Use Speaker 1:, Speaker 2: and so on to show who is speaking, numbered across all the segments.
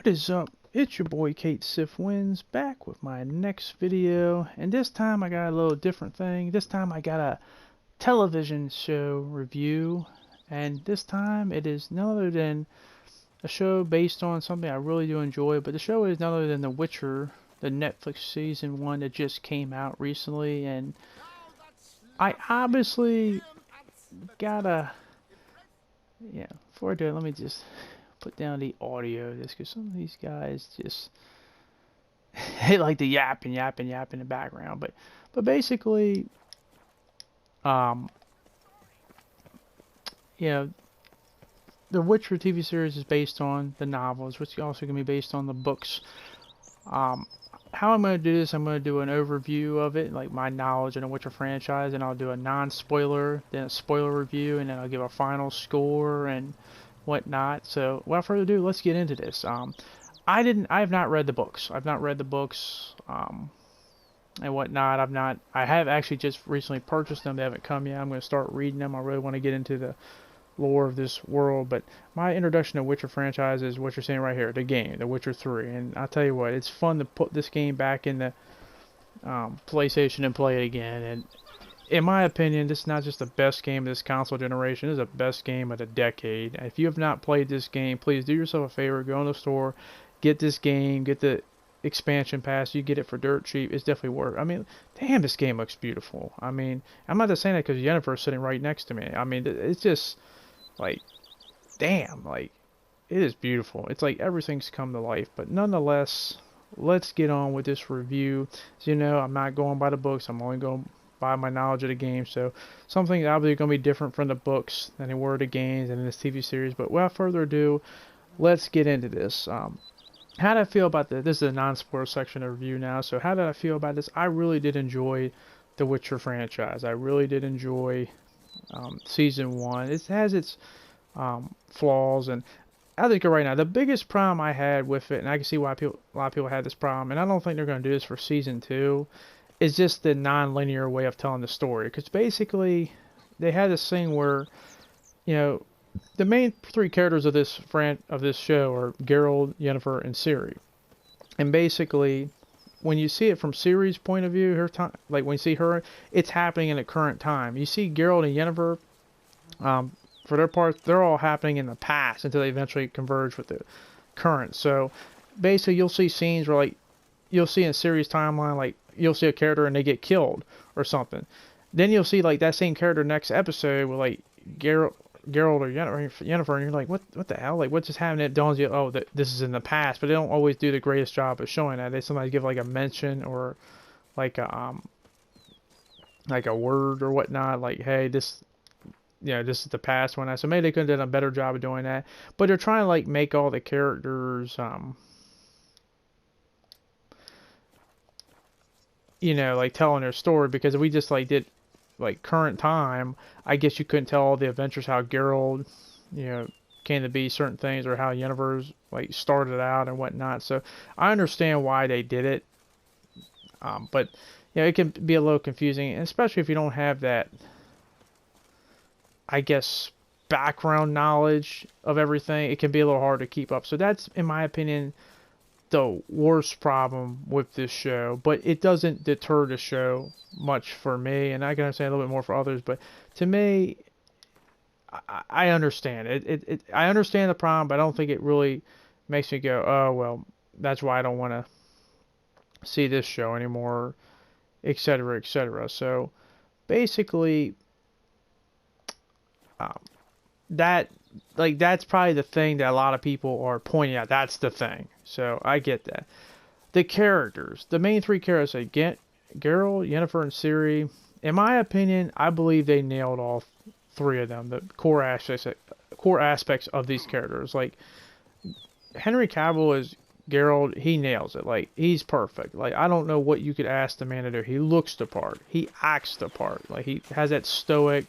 Speaker 1: is up? It's your boy Kate Sif Wins back with my next video, and this time I got a little different thing. This time I got a television show review, and this time it is none other than a show based on something I really do enjoy, but the show is none other than The Witcher, the Netflix season 1 that just came out recently, and I obviously gotta, yeah, before I do it, let me just put down the audio just because some of these guys just they like to yap and yap and yap in the background, but basically um you know, the Witcher TV series is based on the novels, which is also going to be based on the books. How I'm going to do this, I'm going to do an overview of it, like my knowledge in the Witcher franchise, and I'll do a non-spoiler, then a spoiler review, and then I'll give a final score and whatnot. So without further ado, let's get into this. I have not read the books. I've not read the books and whatnot. I have actually just recently purchased them. They haven't come yet. I'm going to start reading them. I really want to get into the lore of this world, but my introduction to Witcher franchise is what you're seeing right here, the game, The Witcher 3, and I'll tell you what, it's fun to put this game back in the PlayStation and play it again, and in my opinion, this is not just the best game of this console generation, this is the best game of the decade. If you have not played this game, please do yourself a favor, go in the store, get this game, get the expansion pass, you get it for dirt cheap. It's definitely worth it. I mean, damn, this game looks beautiful. I mean, I'm not just saying that because Yennefer's sitting right next to me. I mean, it's just like, damn, like, it is beautiful. It's like everything's come to life. But nonetheless, let's get on with this review. As you know, I'm not going by the books. I'm only going by my knowledge of the game. So something obviously going to be different from the books than they were the games and in this TV series. But without further ado, let's get into this. How did I feel about this? This is a non-spoiler section of review now. So how did I feel about this? I really did enjoy the Witcher franchise. I really did enjoy season 1. It has its flaws, and I think right now the biggest problem I had with it, and I can see why a lot of people had this problem, and I don't think they're going to do this for season 2, is just the non-linear way of telling the story. Because basically, they had this thing where, you know, the main 3 characters of this show are Geralt, Yennefer, and Ciri, and basically, when you see it from Ciri's point of view, her time, like when you see her, it's happening in the current time. You see Geralt and Yennefer, for their part, they're all happening in the past until they eventually converge with the current. So basically, you'll see scenes where, like, you'll see in Ciri's timeline, like, you'll see a character and they get killed or something. Then you'll see, like, that same character next episode with, like, Geralt or Yennefer, and you're like, what the hell? Like, what just happened? It dawns you, oh, this is in the past, but they don't always do the greatest job of showing that. They sometimes give, like, a mention or, like a word or whatnot, like, hey, this, you know, this is the past one. So maybe they could have done a better job of doing that. But they're trying to, like, make all the characters, you know, like, telling their story, because if we just, like, did, like, current time, I guess you couldn't tell all the adventures, how Geralt, you know, came to be certain things, or how Yennefer's, like, started out and whatnot. So I understand why they did it, but, you know, it can be a little confusing, especially if you don't have that, I guess, background knowledge of everything. It can be a little hard to keep up. So that's, in my opinion, the worst problem with this show, but it doesn't deter the show much for me, and I can understand a little bit more for others, but to me, I understand it. I understand the problem, but I don't think it really makes me go, oh, well, that's why I don't want to see this show anymore, etc., etc. So basically, that's probably the thing that a lot of people are pointing out. That's the thing. So I get that. The characters, the main 3 characters, Geralt, Yennefer, and Ciri. In my opinion, I believe they nailed all 3 of them. The core aspects of these characters. Like, Henry Cavill as Geralt, he nails it. Like, he's perfect. Like, I don't know what you could ask the man to do. He looks the part. He acts the part. Like, he has that stoic,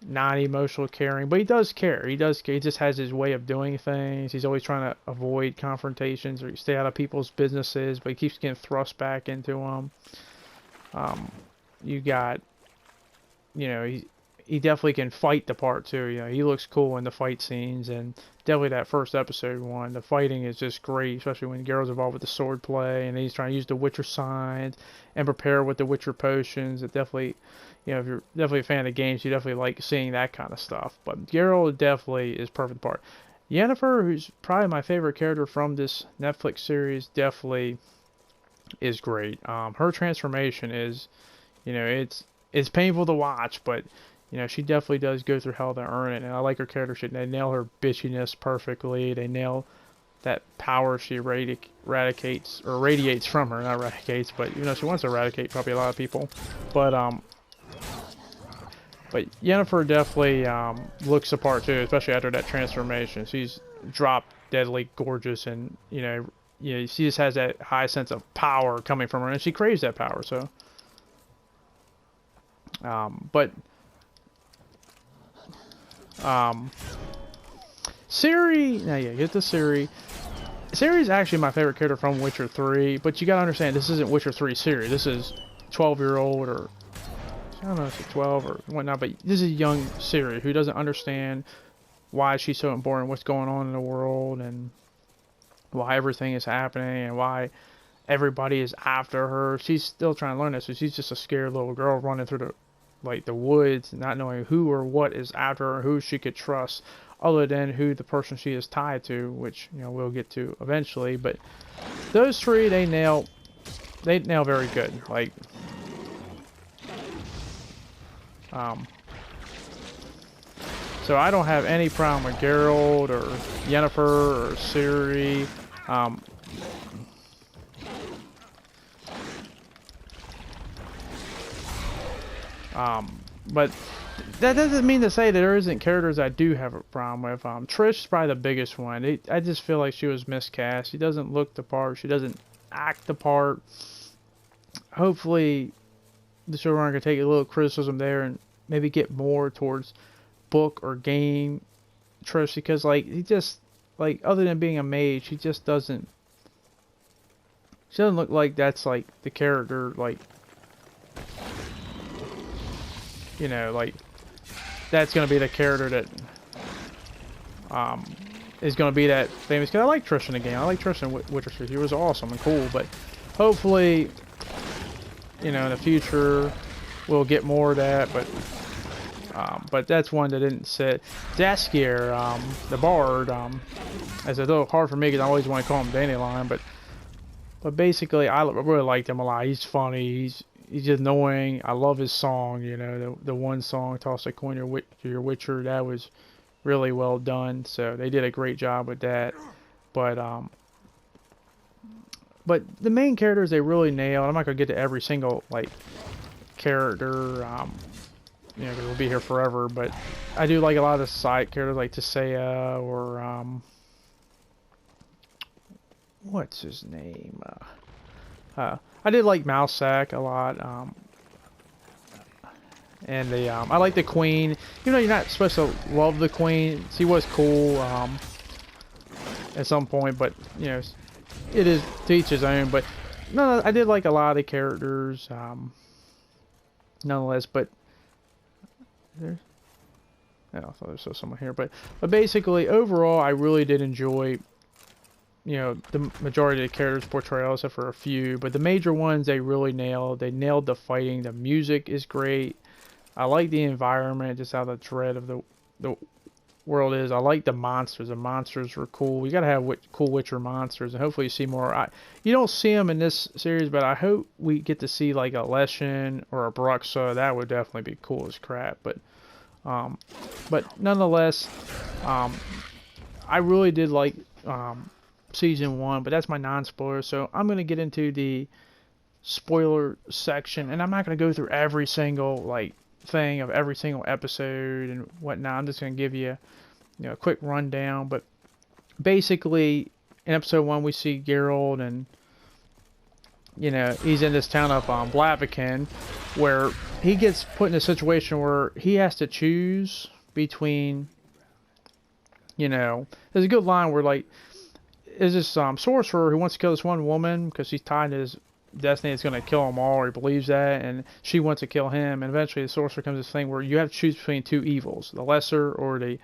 Speaker 1: non-emotional caring, but he does care. He just has his way of doing things. He's always trying to avoid confrontations or stay out of people's businesses, but he keeps getting thrust back into them. You got, you know, he definitely can fight the part too. You know, he looks cool in the fight scenes, and definitely that first episode one, the fighting is just great, especially when Geralt's involved with the sword play, and he's trying to use the Witcher signs and prepare with the Witcher potions. It definitely, you know, if you're definitely a fan of games, you definitely like seeing that kind of stuff. But Geralt definitely is perfect part. Yennefer, who's probably my favorite character from this Netflix series, definitely is great. Her transformation is, you know, it's painful to watch, but you know, she definitely does go through hell to earn it. And I like her character shit. They nail her bitchiness perfectly. They nail that power she radicates or radiates from her, not eradicates, but you know, she wants to eradicate probably a lot of people. But Yennefer definitely looks the part too, especially after that transformation. She's drop deadly gorgeous, and you know, she just has that high sense of power coming from her, and she craves that power. So, but Ciri, now yeah, get to Ciri. Ciri's actually my favorite character from Witcher 3, but you gotta understand, this isn't Witcher 3 Ciri. This is 12-year-old, or I don't know if it's 12 or whatnot, but this is young Ciri who doesn't understand why she's so important, what's going on in the world, and why everything is happening, and why everybody is after her. She's still trying to learn this, so she's just a scared little girl running through the woods, not knowing who or what is after her, who she could trust, other than who the person she is tied to, which you know we'll get to eventually. But those three, they nail very good. Like, so I don't have any problem with Geralt or Yennefer or Ciri. But that doesn't mean to say that there isn't characters I do have a problem with. Trish is probably the biggest one. I just feel like she was miscast. She doesn't look the part. She doesn't act the part. Hopefully, the showrunner can take a little criticism there and maybe get more towards book or game Trish, because like he just, like, other than being a mage, she just doesn't. She doesn't look like that's like the character, like, you know, like that's gonna be the character that is gonna be that famous. Cause I like Trish in the game. I like Trish in Witcher 3. She was awesome and cool. But hopefully, you know, in the future we'll get more of that. But that's one that didn't sit. Jaskier, the bard, it's a little hard for me because I always want to call him Dandelion, but basically I really liked him a lot. He's funny. He's just annoying. I love his song. You know, the one song, "Toss a Coin to Your Witcher," that was really well done. So they did a great job with that. But the main characters they really nailed. I'm not gonna get to every single like character. You know, because we'll be here forever. But I do like a lot of the side characters, like Tissaia or what's his name? I did like Mousesack a lot. And I like the Queen. You know, you're not supposed to love the Queen. She was cool at some point, but you know, it is to each his own. But no, I did like a lot of the characters, nonetheless. But there's, I thought there was someone here, but basically overall, I really did enjoy, you know, the majority of the characters' portrayal, except for a few. But the major ones they really nailed. They nailed the fighting. The music is great. I like the environment, just how the dread of the world is. I like the monsters. The monsters were cool. You gotta have cool Witcher monsters, and hopefully you see more. You don't see them in this series, but I hope we get to see like a Leshen or a Bruxa. That would definitely be cool as crap. But nonetheless, I really did like season 1. But that's my non-spoiler. So I'm gonna get into the spoiler section, and I'm not gonna go through every single like thing of every single episode and whatnot. I'm just gonna give you, you know, a quick rundown. But basically, in episode 1, we see Geralt, and you know, he's in this town of Blaviken, where he gets put in a situation where he has to choose between, you know, there's a good line where like, is this sorcerer who wants to kill this one woman because she's tied to his destiny is going to kill them all, or he believes that, and she wants to kill him. And eventually, the sorcerer comes to this thing where you have to choose between two evils, the lesser or the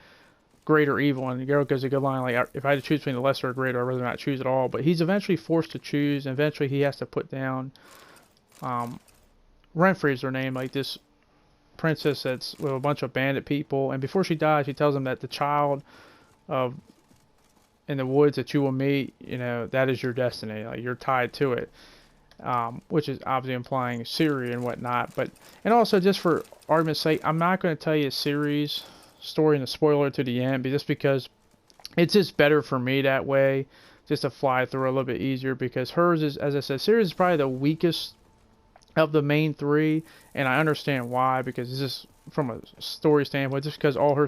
Speaker 1: greater evil. And Geralt gives a good line like, if I had to choose between the lesser or greater, I'd rather not choose at all. But he's eventually forced to choose, and eventually he has to put down Renfri's her name, like this princess that's with a bunch of bandit people. And before she dies, she tells him that the child of in the woods that you will meet, you know, that is your destiny. Like, you're tied to it. Which is obviously implying Ciri and whatnot. But, and also, just for argument's sake, I'm not going to tell you Ciri's story and the spoiler to the end, just because it's just better for me that way, just to fly through a little bit easier, because hers is, as I said, Ciri is probably the weakest of the main three, and I understand why, because it's just from a story standpoint, just because all her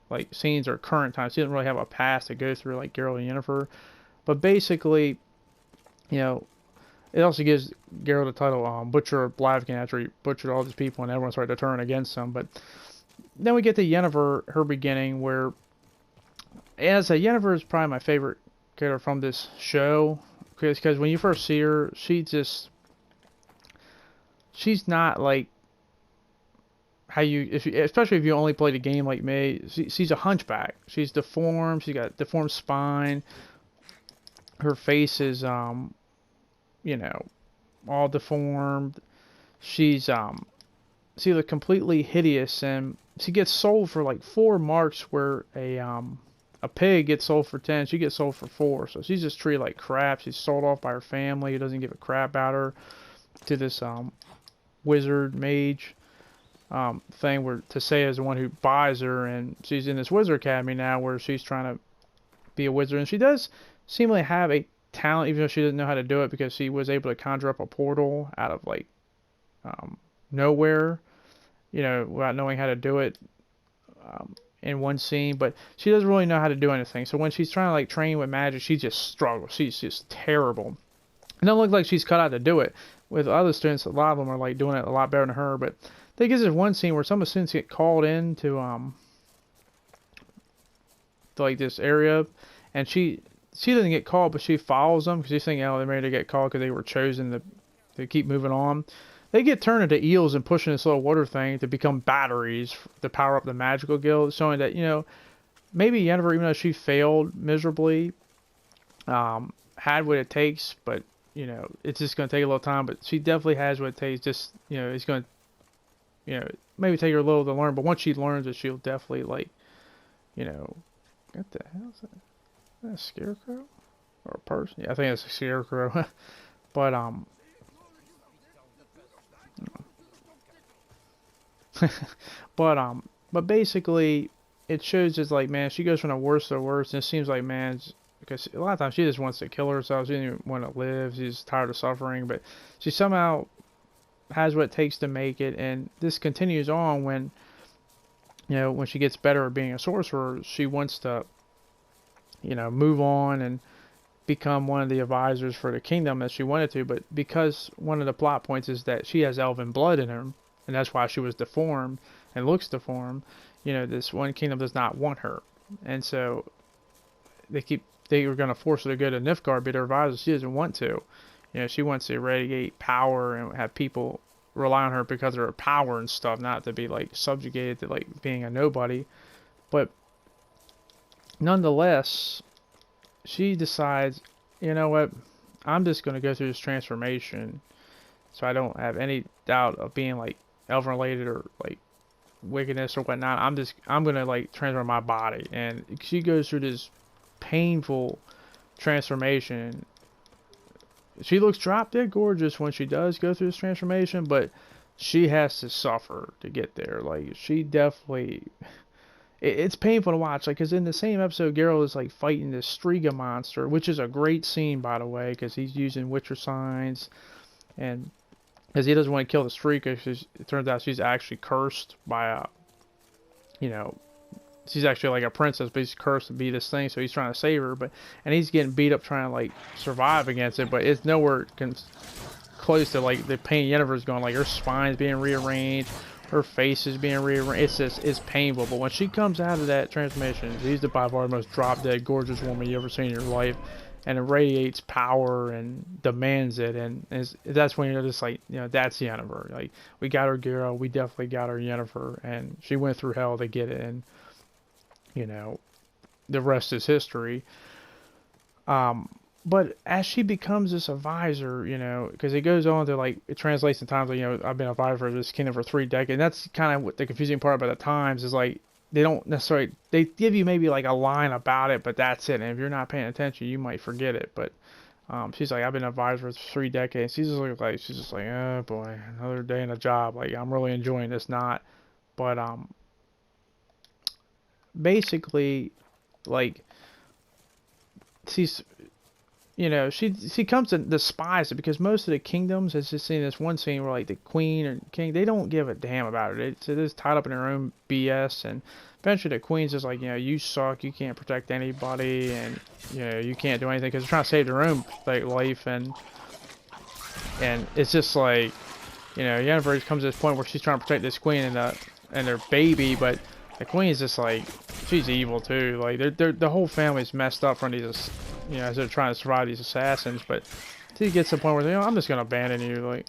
Speaker 1: like scenes are current time. She doesn't really have a past to go through like Geralt and Yennefer. But basically, you know, it also gives Geralt the title Butcher of Blaviken after he butchered all these people and everyone started to turn against him. But then we get to Yennefer, her beginning, where, as I said, Yennefer is probably my favorite character from this show, because when you first see her, she's not like how you, especially if you only played a game like me, she's a hunchback. She's deformed. She's got deformed spine. Her face is, you know, all deformed. She's, she looks completely hideous, and she gets sold for like 4 marks, where a pig gets sold for 10. She gets sold for 4. So she's just treated like crap. She's sold off by her family, who doesn't give a crap about her, to this, wizard mage thing, where Tissaia is the one who buys her, and she's in this wizard academy now where she's trying to be a wizard, and she does seemingly have a talent, even though she doesn't know how to do it, because she was able to conjure up a portal out of like nowhere, you know, without knowing how to do it in one scene. But she doesn't really know how to do anything, so when she's trying to like train with magic, she just struggles. She's just terrible. It doesn't look like she's cut out to do it. With other students, a lot of them are like doing it a lot better than her. But I think there's one scene where some of the students get called in to like this area, and she doesn't get called, but she follows them, because she's thinking, oh, they're ready to get called because they were chosen to keep moving on. They get turned into eels and pushed in this little water thing to become batteries to power up the magical guild, showing that, you know, maybe Yennefer, even though she failed miserably, had what it takes, but, you know, it's just going to take a little time. But she definitely has what it takes. Just, you know, it's going to, you know, maybe take her a little to learn, but once she learns it, she'll definitely, like, you know, what the hell is that? Is that a scarecrow? Or a person? Yeah, I think it's a scarecrow. But, but basically, it shows just like, man, she goes from the worst to the worst, and it seems like, man, because a lot of times she just wants to kill herself. She doesn't even want to live. She's tired of suffering, but she somehow has what it takes to make it. And this continues on when, you know, when she gets better at being a sorcerer, she wants to, you know, move on and become one of the advisors for the kingdom as she wanted to. But because one of the plot points is that she has elven blood in her, and that's why she was deformed and looks deformed, you know, this one kingdom does not want her. And so they were going to force her to go to Nilfgaard, be their advisor. She doesn't want to. You know, she wants to irradiate power and have people rely on her because of her power and stuff, not to be like subjugated to like being a nobody. But nonetheless, she decides, you know what, I'm just going to go through this transformation so I don't have any doubt of being like elven related or like wickedness or whatnot. I'm going to like transform my body. And she goes through this painful transformation. She looks drop dead gorgeous when she does go through this transformation, but she has to suffer to get there. Like, she definitely, it's painful to watch. Like, because in the same episode, Geralt is like fighting this Striga monster, which is a great scene, by the way, because he's using Witcher signs, and because he doesn't want to kill the Striga, because it turns out she's actually cursed by a, you know, she's actually like a princess, but he's cursed to be this thing, so he's trying to save her. And he's getting beat up trying to like survive against it, but it's nowhere close to like the pain Yennefer's going. Like, her spine's being rearranged, her face is being rearranged. It's painful. But when she comes out of that transformation, she's by far the most drop dead gorgeous woman you ever seen in your life. and it radiates power and demands it, and that's when you're just like, that's Yennefer. Like, we got our Geralt, we definitely got our Yennefer, and she went through hell to get it, and you know, the rest is history. But as she becomes this advisor, because it goes on to, like, it translates in times, like, I've been advisor for this kingdom for 3 decades. And that's kind of what the confusing part about the times is, like, they don't necessarily, they give you maybe like a line about it, but that's it. And if you're not paying attention, you might forget it. But she's like, I've been advisor for 3 decades. She's just like, oh boy, another day in a job. Like, I'm really enjoying this, not. But basically, like, she's, she comes to despise it, because most of the kingdoms, has just seen this one scene where, like, the queen or king, they don't give a damn about it. It is tied up in their own BS, and eventually the queen's just like, you suck, you can't protect anybody, and you can't do anything, because they're trying to save their own, like, life, and it's just like, Yennefer comes to this point where she's trying to protect this queen and their baby, but the queen's just like, she's evil too. Like, the whole family's messed up from these, as they're trying to survive these assassins. But she gets to the point where, I'm just gonna abandon you. Like,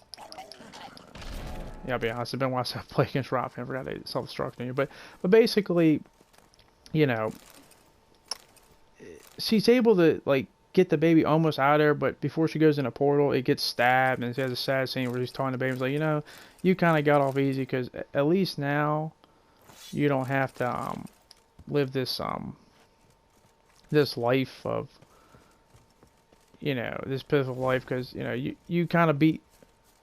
Speaker 1: yeah, I'll be honest, it's been a while since I played against Rob. I forgot they self-destructing you, but basically, she's able to, like, get the baby almost out of there, but before she goes in a portal, it gets stabbed, and she has a sad scene where he's telling the baby, like, you kind of got off easy, because at least now you don't have to live this this life of, this pitiful life, because you kind of beat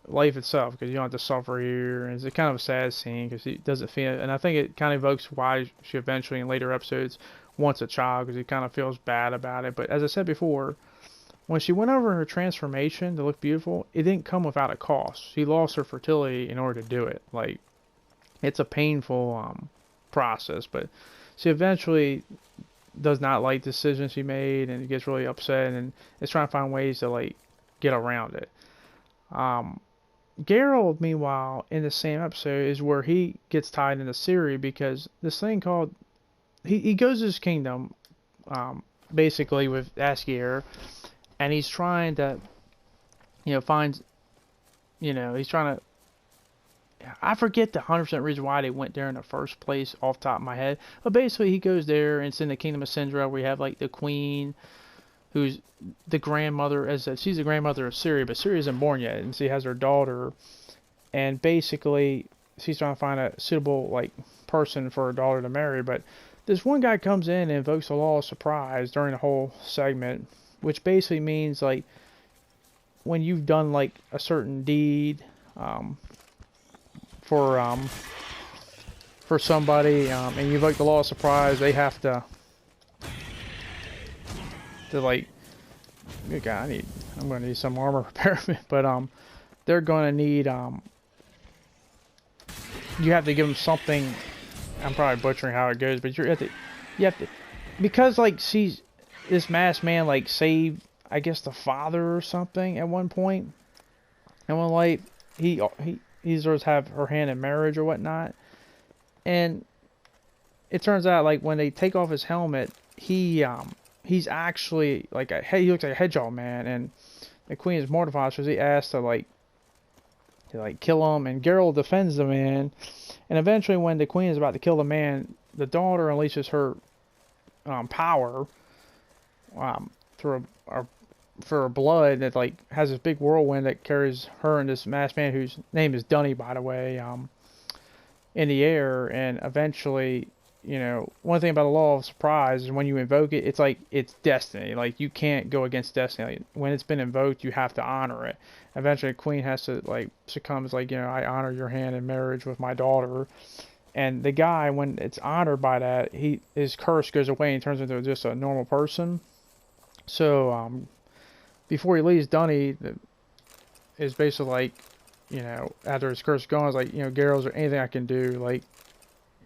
Speaker 1: life itself, because you don't have to suffer here. And it's kind of a sad scene, because he doesn't feel, and I think it kind of evokes why she eventually in later episodes wants a child, because he kind of feels bad about it. But as I said before, when she went over her transformation to look beautiful, it didn't come without a cost. She lost her fertility in order to do it. Like, it's a painful process, but she eventually does not like the decision she made, and gets really upset, and is trying to find ways to, like, get around it. Geralt, meanwhile, in the same episode, is where he gets tied into Ciri, because this thing called, he goes to his kingdom, basically with Askir, and he's trying to, find, he's trying to, I forget the 100% reason why they went there in the first place off the top of my head. But basically, he goes there, and it's in the Kingdom of Syndra, where you have, like, the queen, who's the grandmother, she's the grandmother of Ciri, but Ciri isn't born yet, and she has her daughter, and basically, she's trying to find a suitable, like, person for her daughter to marry. But this one guy comes in and invokes the law of surprise during the whole segment, which basically means, like, when you've done, like, a certain deed, for somebody, and you invoke the law of surprise, they have to like, good God, I'm gonna need some armor repairment, but they're gonna need, you have to give them something. I'm probably butchering how it goes, but you have to, because, like, this masked man, like, saved, I guess, the father or something at one point, and one life he deserves to have her hand in marriage or whatnot. And it turns out, like, when they take off his helmet, he's actually like he looks like a hedgehog man, and the queen is mortified, so he asks to kill him, and Geralt defends the man. And eventually, when the queen is about to kill the man, the daughter unleashes her power through for her blood that, like, has this big whirlwind that carries her and this masked man, whose name is Dunny, by the way, in the air. And eventually, one thing about the law of surprise is when you invoke it, it's like it's destiny. Like, you can't go against destiny. Like, when it's been invoked, you have to honor it. Eventually, the queen has to, like, succumbs, like, I honor your hand in marriage with my daughter. And the guy, when it's honored by that, his curse goes away and he turns into just a normal person. So, before he leaves, Dunny is basically like, after his curse is gone, is like, Geralt, is there anything I can do? Like,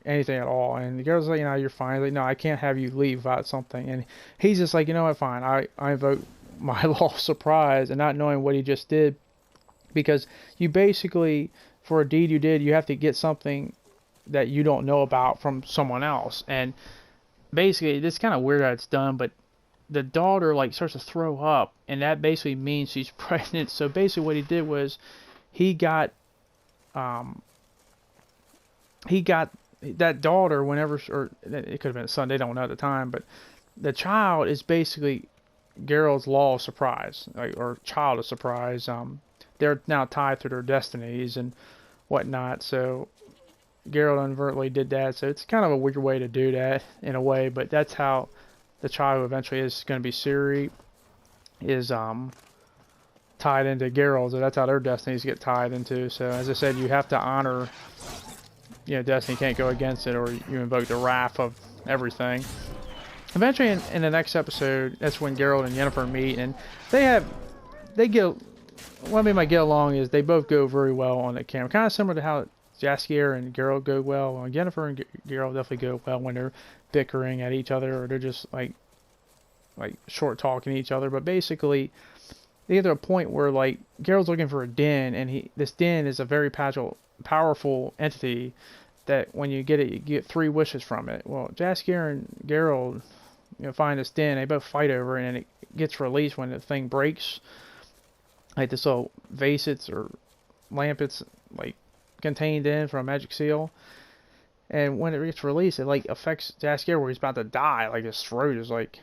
Speaker 1: anything at all? And Geralt's like, you're fine. Like, no, I can't have you leave without something. And he's just like, you know what, fine. I invoke my law of surprise, and not knowing what he just did, because you basically, for a deed you did, you have to get something that you don't know about from someone else. And basically, it's kind of weird how it's done, but the daughter like starts to throw up, and that basically means she's pregnant. So basically, what he did was he got um, he got that daughter whenever, or it could have been a son. They don't know at the time, but the child is basically Geralt's law of surprise, like, or child of surprise. They're now tied to their destinies and whatnot. So Geralt inadvertently did that. So it's kind of a weird way to do that in a way, but that's how the child who eventually is going to be Ciri is tied into Geralt. So that's how their destinies get tied into. So as I said, you have to honor, destiny can't go against it, or you invoke the wrath of everything. Eventually, in the next episode, that's when Geralt and Yennefer meet, and they get, what I mean by get along is they both go very well on the camera. Kind of similar to how Jaskier and Geralt go well. Well, Yennefer and Geralt definitely go well when they're bickering at each other, or they're just like short talking to each other. But basically, they get to a point where like Geralt's looking for a den, and this den is a very powerful entity that when you get it, you get 3 wishes from it. Well, Jaskier and Geralt, find this den. They both fight over it, and it gets released when the thing breaks. Like this little vase or lamp it's like contained in from a magic seal. And when it gets released, it like affects Jaskier where he's about to die. Like his throat is like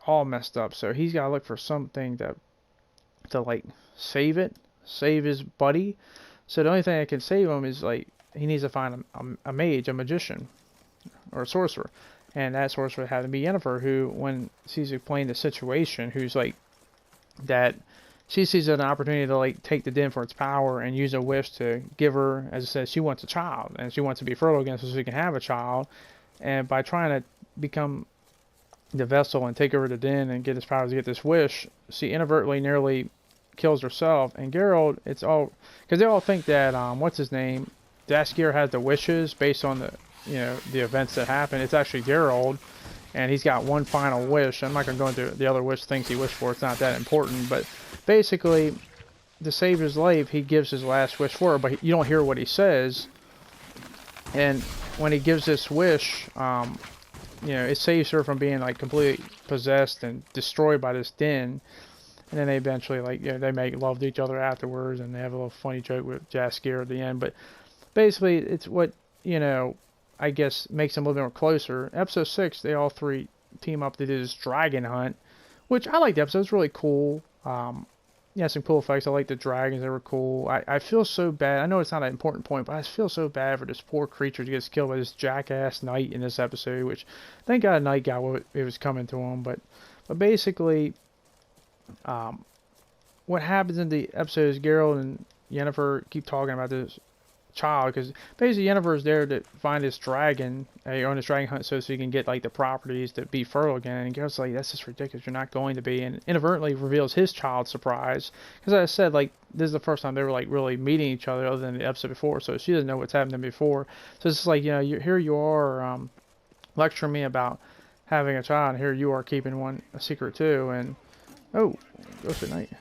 Speaker 1: all messed up. So he's got to look for something to like save his buddy. So the only thing that can save him is like he needs to find a mage, a magician, or a sorcerer. And that sorcerer had to be Yennefer, who, when she's explained the situation, who's like that she sees an opportunity to like take the den for its power and use a wish to give her, as I said, she wants a child and she wants to be fertile again so she can have a child. And by trying to become the vessel and take over the den and get his powers to get this wish, she inadvertently nearly kills herself. And Geralt, it's all because they all think that what's his name, Jaskier has the wishes based on the events that happen. It's actually Geralt, and he's got one final wish. I'm not going to go into the other things he wished for. It's not that important. But basically, to save his life, he gives his last wish for her, but you don't hear what he says. And when he gives this wish, it saves her from being like completely possessed and destroyed by this den. And then they eventually they make love to each other afterwards, and they have a little funny joke with Jaskier at the end. But basically, it's what I guess makes them a little bit more closer. Episode 6, they all 3 team up to do this dragon hunt, which I like the episode. It's really cool. Some cool effects. I like the dragons. They were cool. I feel so bad. I know it's not an important point, but I feel so bad for this poor creature who gets killed by this jackass knight in this episode, which thank God a knight got what it was coming to him. But basically, what happens in the episode is Geralt and Yennefer keep talking about this child, because basically Yennefer is there to find this dragon, on this dragon hunt, so he can get like the properties to be fertile again. And Geralt's like, that's just ridiculous, you're not going to be, and inadvertently reveals his child surprise, because as I said, like, this is the first time they were like really meeting each other other than the episode before, so she doesn't know what's happened to them before. So it's just like, here you are lecturing me about having a child, and here you are keeping a secret too. And oh, Ghost at Night.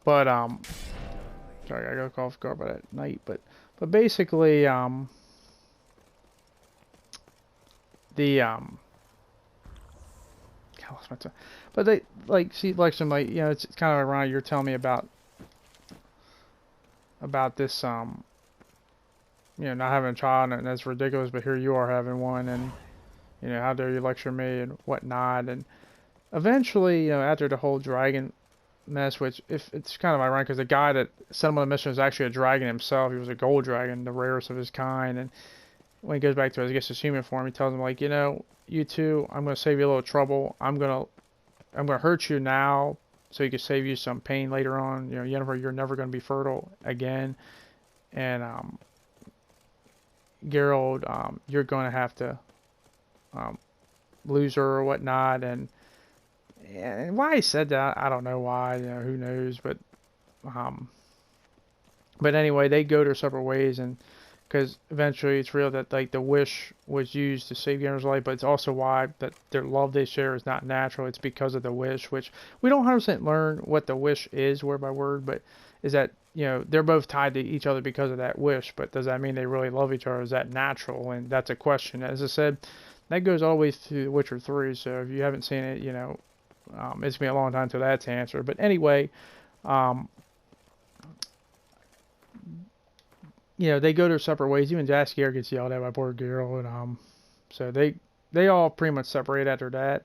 Speaker 1: Sorry, I got caught off guard by that night, but basically, God, I lost my time. But they, like, she lectures him, like, it's kind of ironic you're telling me about this, not having a child, and that's ridiculous, but here you are having one, and, how dare you lecture me, and whatnot. And eventually, after the whole dragon mess, which, if it's kind of ironic, because the guy that sent him on the mission was actually a dragon himself. He was a gold dragon, the rarest of his kind. And when he goes back to, I guess, his human form, he tells him, like, you two, I'm going to save you a little trouble. I'm going to hurt you now so he can save you some pain later on. Yennefer, you're never going to be fertile again. And Geralt, you're going to have to lose her or whatnot. And why he said that, I don't know why. Who knows? But anyway, they go their separate ways, and because eventually it's real that like the wish was used to save Ganondorf's life, but it's also why that their love they share is not natural. It's because of the wish, which we don't 100% learn what the wish is word by word, but is that they're both tied to each other because of that wish. But does that mean they really love each other? Is that natural? And that's a question. As I said, that goes all the way through Witcher 3. So if you haven't seen it, it's been a long time until that's answered. But anyway. They go their separate ways. Even Jaskier gets yelled at by poor Geralt, and so they all pretty much separate after that.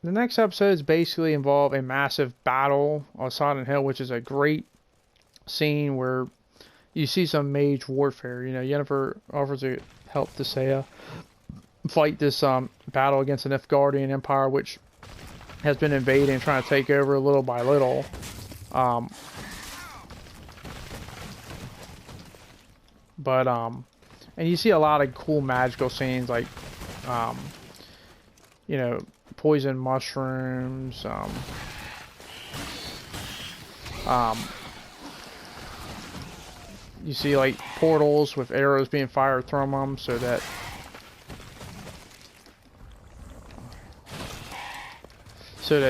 Speaker 1: The next episodes basically involve a massive battle on Silent Hill, which is a great scene where you see some mage warfare. Yennefer offers to help Tissaia fight this battle against the Nilfgaardian Empire, which has been invading and trying to take over little by little. And you see a lot of cool magical scenes like, poison mushrooms, you see like portals with arrows being fired from them so that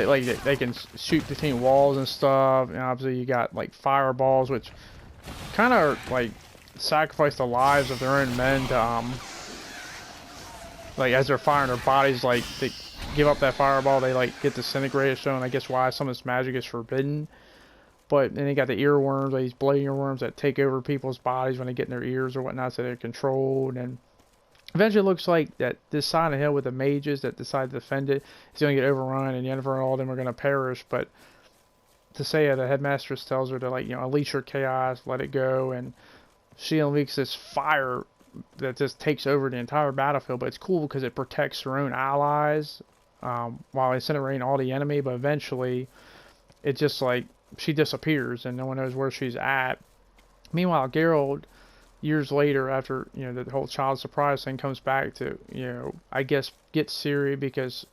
Speaker 1: like they can shoot between walls and stuff. And obviously you got like fireballs, which kind of like sacrifice the lives of their own men to like as they're firing their bodies, like they give up that fireball, they like get disintegrated, showing I guess why some of this magic is forbidden. But then you got the earworms, like these bloody earworms that take over people's bodies when they get in their ears or whatnot, so they're controlled. And eventually it looks like that this Silent Hill with the mages that decide to defend it is going to get overrun, and Yennefer and all of them are going to perish. But Tissaia, the headmistress, tells her to like unleash her chaos, let it go, and she unleashes this fire that just takes over the entire battlefield. But it's cool because it protects her own allies while incinerating all the enemy. But eventually it just like she disappears and no one knows where she's at. Meanwhile, Geralt, years later, after the whole child surprise thing, comes back to I guess get Ciri because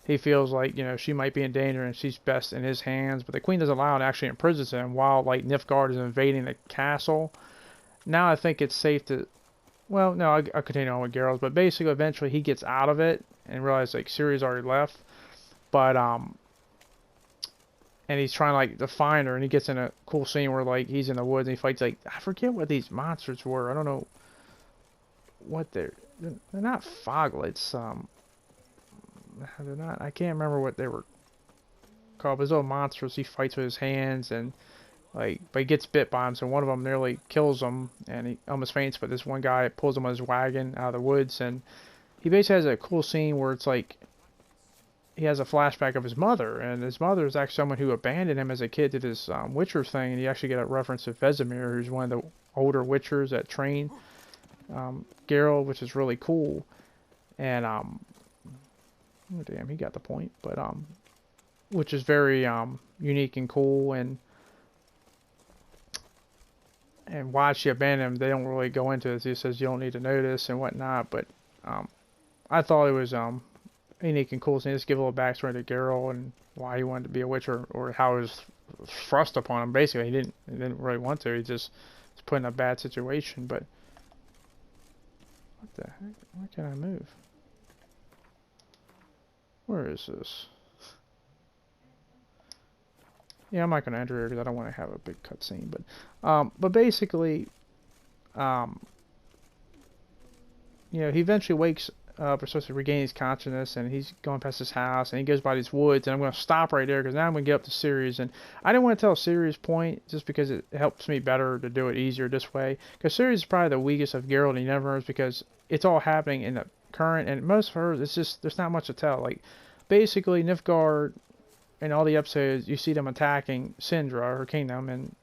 Speaker 1: he feels like she might be in danger and she's best in his hands. But the queen doesn't allow it and actually imprisons him while like Nilfgaard is invading the castle. Now I think it's safe to, well, no, I'll continue on with Geralt, but basically eventually he gets out of it and realizes like Ciri's already left. But and he's trying like to find her, and he gets in a cool scene where like he's in the woods and he fights like, I forget what these monsters were. I don't know what they're not foglets. They're not. I can't remember what they were called. But those little monsters he fights with his hands, and like, but he gets bit by them. So one of them nearly kills him, and he almost faints. But this one guy pulls him on his wagon out of the woods, and he basically has a cool scene where it's like he has a flashback of his mother, and his mother is actually someone who abandoned him as a kid to this Witcher thing, and you actually get a reference to Vesemir, who's one of the older Witchers that train Geralt, which is really cool. And oh damn, he got the point. But which is very unique and cool, and why she abandoned him, they don't really go into it. He says you don't need to know this and whatnot, but I thought it was unique and cool. So just give a little backstory to Geralt and why he wanted to be a Witcher, or how it was thrust upon him. Basically, he didn't really want to. He just was put in a bad situation. But what the heck? Why can't I move? Where is this? Yeah, I'm not going to enter here because I don't want to have a big cutscene. But basically, he eventually wakes up, or supposed to regain his consciousness, and he's going past his house, and he goes by these woods, and I'm going to stop right there because now I'm going to get up to Ciri's, and I didn't want to tell Ciri's point just because it helps me better to do it easier this way, because Ciri's is probably the weakest of Geralt and Yennefer's because it's all happening in the current, and most of hers, it's just, there's not much to tell. Like, basically, Nilfgaard, in all the episodes, you see them attacking Sindra, her kingdom, and,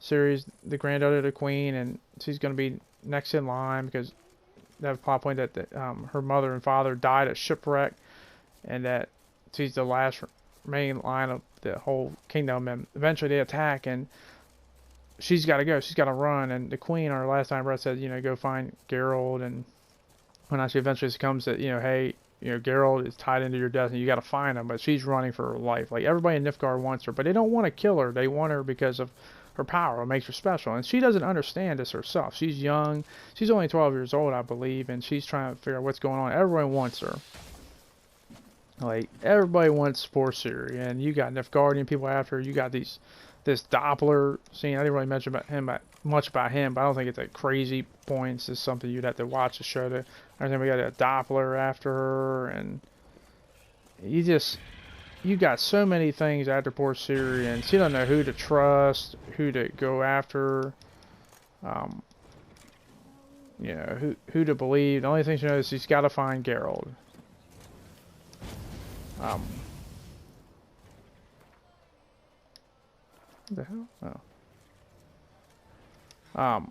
Speaker 1: Ciri's the granddaughter of the queen, and she's going to be next in line because they have a plot point that her mother and father died at shipwreck, and that she's the last remaining line of the whole kingdom, and eventually they attack, and she's got to go, she's got to run, and the queen, our last time breath, said, go find Geralt, and when she eventually succumbs that, hey, you know, Geralt is tied into your destiny. You got to find him, but she's running for her life. Like everybody in Nilfgaard wants her, but they don't want to kill her. They want her because of her power. It makes her special, and she doesn't understand this herself. She's young. She's only 12 years old, I believe, and she's trying to figure out what's going on. Everyone wants her. Like everybody wants poor Ciri, and you got Nilfgaardian people after her. You got this Doppler scene. I didn't really mention much about him, but I don't think it's a crazy point. It's just something you'd have to watch the show to understand. We got a Doppler after her, and you got so many things after poor Ciri, and she doesn't know who to trust, who to go after, you know, who to believe. The only thing she knows is she's got to find Geralt. What the hell? Oh.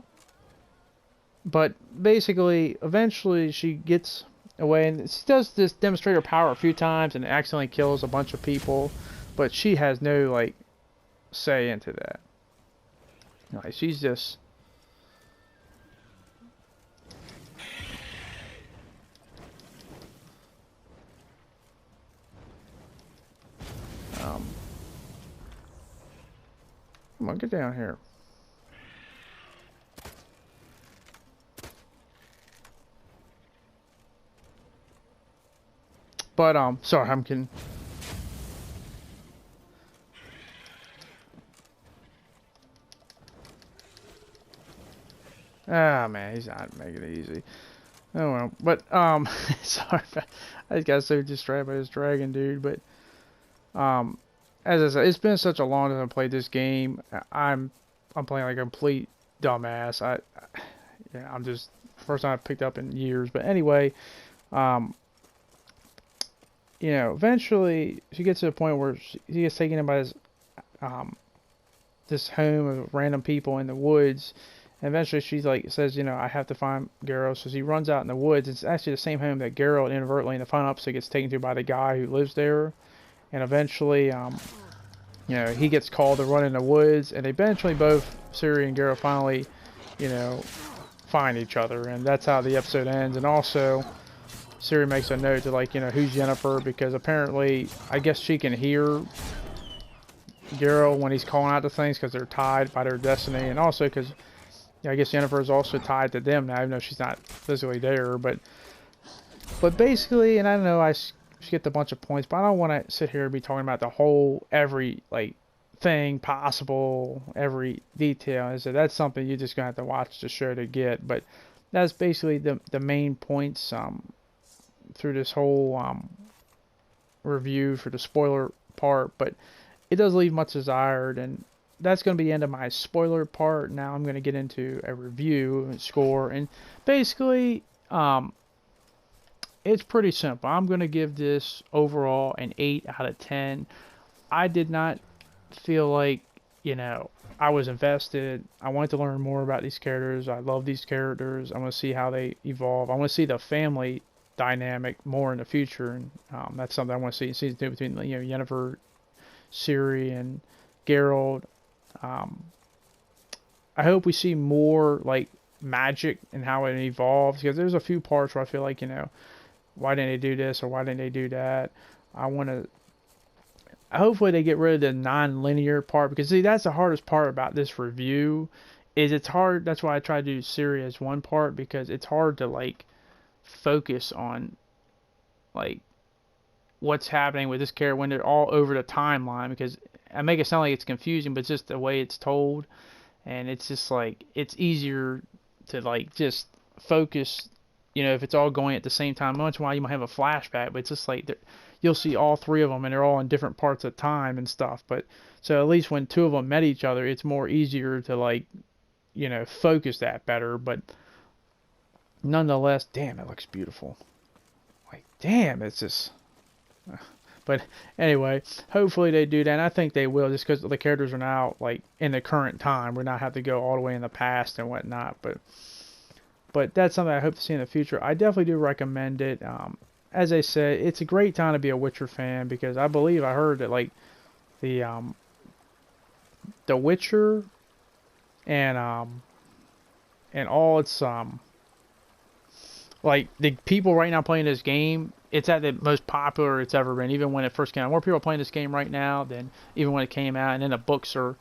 Speaker 1: But basically, eventually she gets away, and she does this demonstrate her power a few times, and accidentally kills a bunch of people, but she has no, like, say into that. Like, she's just... Come on, get down here. But, sorry, I'm kidding. Ah, man, he's not making it easy. Oh, well. But, sorry, I just got so distracted by this dragon, dude. But, as I said, it's been such a long time I played this game. I'm playing like a complete dumbass. Yeah, I'm just, first time I've picked up in years. But anyway, you know, eventually she gets to the point where she gets taken in by this home of random people in the woods. And eventually she's like, says, you know, I have to find Geralt. So she runs out in the woods. It's actually the same home that Geralt inadvertently in the final episode gets taken to by the guy who lives there. And eventually, you know, he gets called to run in the woods. And eventually both Ciri and Geralt finally, you know, find each other. And that's how the episode ends. And also, Ciri makes a note to, like, you know, who's Yennefer, because apparently, I guess she can hear Geralt when he's calling out to things because they're tied by their destiny, and also because, you know, I guess Yennefer is also tied to them now, even though she's not physically there. But basically, and I don't know, I skipped a bunch of points, but I don't want to sit here and be talking about the whole, every, like, thing possible, every detail. And so that's something you're just gonna have to watch the show to get. But that's basically the main points through this whole review for the spoiler part, but it does leave much desired, and that's going to be the end of my spoiler part. Now I'm going to get into a review and score, and basically it's pretty simple. I'm going to give this overall an 8 out of 10. I did not feel like, you know, I was invested. I wanted to learn more about these characters. I love these characters. I want to see how they evolve. I want to see the family dynamic more in the future, and that's something I want to see in season 2 between, you know, Yennefer, Ciri, and Geralt. I hope we see more, like, magic and how it evolves, because there's a few parts where I feel like, you know, why didn't they do this or why didn't they do that? Hopefully they get rid of the non-linear part, because see, that's the hardest part about this review, is it's hard. That's why I try to do Ciri as one part, because it's hard to, like, focus on, like, what's happening with this character when they're all over the timeline, because I make it sound like it's confusing, but it's just the way it's told, and it's just like, it's easier to, like, just focus, you know, if it's all going at the same time. Once in a while you might have a flashback, but it's just like you'll see all three of them and they're all in different parts of time and stuff. But so at least when two of them met each other, it's more easier to, like, you know, focus that better. But nonetheless, damn, it looks beautiful. Like, damn, it's just... But anyway, hopefully they do that, and I think they will, just because the characters are now, like, in the current time. We're not have to go all the way in the past and whatnot. But that's something I hope to see in the future. I definitely do recommend it. As I said, it's a great time to be a Witcher fan, because I believe I heard that, like, the Witcher and all its like, the people right now playing this game, it's at the most popular it's ever been. Even when it first came out, more people are playing this game right now than even when it came out. And then the books are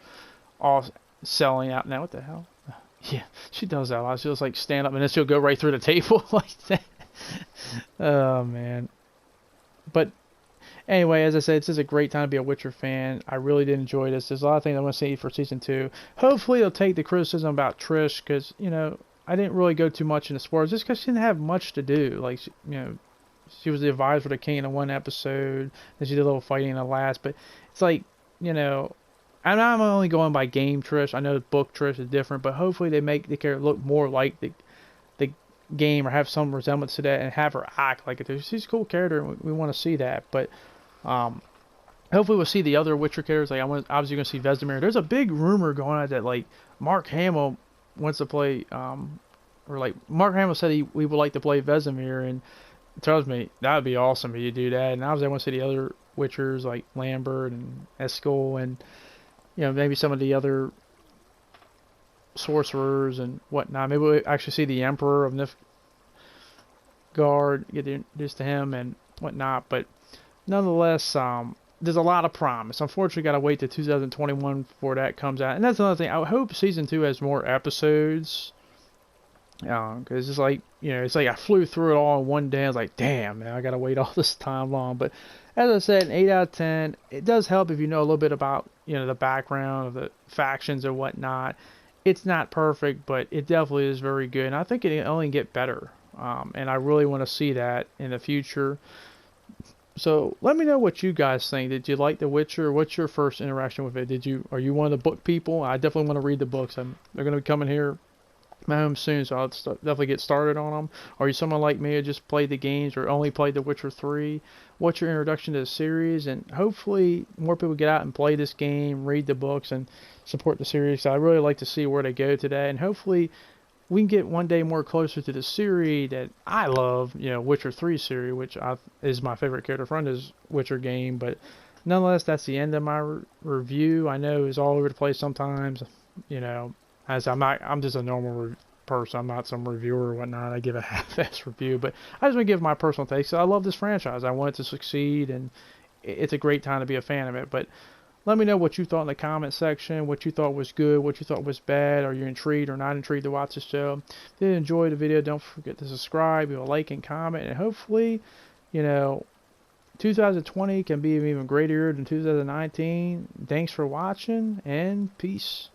Speaker 1: all selling out now. What the hell? Yeah, she does that a lot. She'll just like stand up and then she'll go right through the table like that. Oh man. But anyway, as I said, this is a great time to be a Witcher fan. I really did enjoy this. There's a lot of things I want to see for season 2. Hopefully, they'll take the criticism about Trish because, you know, I didn't really go too much into spoilers just because she didn't have much to do. Like, she was the advisor for the king in one episode, then she did a little fighting in the last. But it's like, you know, and I'm only going by game Trish. I know book Trish is different, but hopefully they make the character look more like the game or have some resemblance to that and have her act like it. She's a cool character and we want to see that. But hopefully we'll see the other Witcher characters. Like, I'm obviously going to see Vesemir. There's a big rumor going on that like Mark Hamill wants to play, or like Mark Hamill said we would like to play Vesemir, and it tells me that would be awesome if you do that. And obviously I want to see the other Witchers like Lambert and Eskel and, you know, maybe some of the other sorcerers and whatnot. Maybe we'll actually see the Emperor of Nilfgaard, get introduced to him and whatnot. But nonetheless, there's a lot of promise. Unfortunately, got to wait to 2021 before that comes out. And that's another thing. I hope season 2 has more episodes. Because it's like, you know, it's like I flew through it all in one day. I was like, damn, man, I got to wait all this time long. But as I said, an 8 out of 10. It does help if you know a little bit about, you know, the background of the factions and whatnot. It's not perfect, but it definitely is very good. And I think it only get better. And I really want to see that in the future. So let me know what you guys think. Did you like The Witcher? What's your first interaction with it? Are you one of the book people? I definitely want to read the books. They're going to be coming here my home soon, so I'll definitely get started on them. Are you someone like me who just played the games or only played The Witcher 3? What's your introduction to the series? And hopefully more people get out and play this game, read the books, and support the series. So I really like to see where they go today, and hopefully we can get one day more closer to the series that I love, you know, Witcher 3 series, which is my favorite character from this Witcher game. But nonetheless, that's the end of my review. I know it's all over the place sometimes, you know, as I'm just a normal person. I'm not some reviewer or whatnot. I give a half-ass review, but I just want to give my personal take. So I love this franchise. I want it to succeed, and it's a great time to be a fan of it. But let me know what you thought in the comment section, what you thought was good, what you thought was bad. Are you intrigued or not intrigued to watch the show? If you did enjoy the video, don't forget to subscribe, leave a like and comment, and hopefully, you know, 2020 can be even greater than 2019. Thanks for watching, and peace.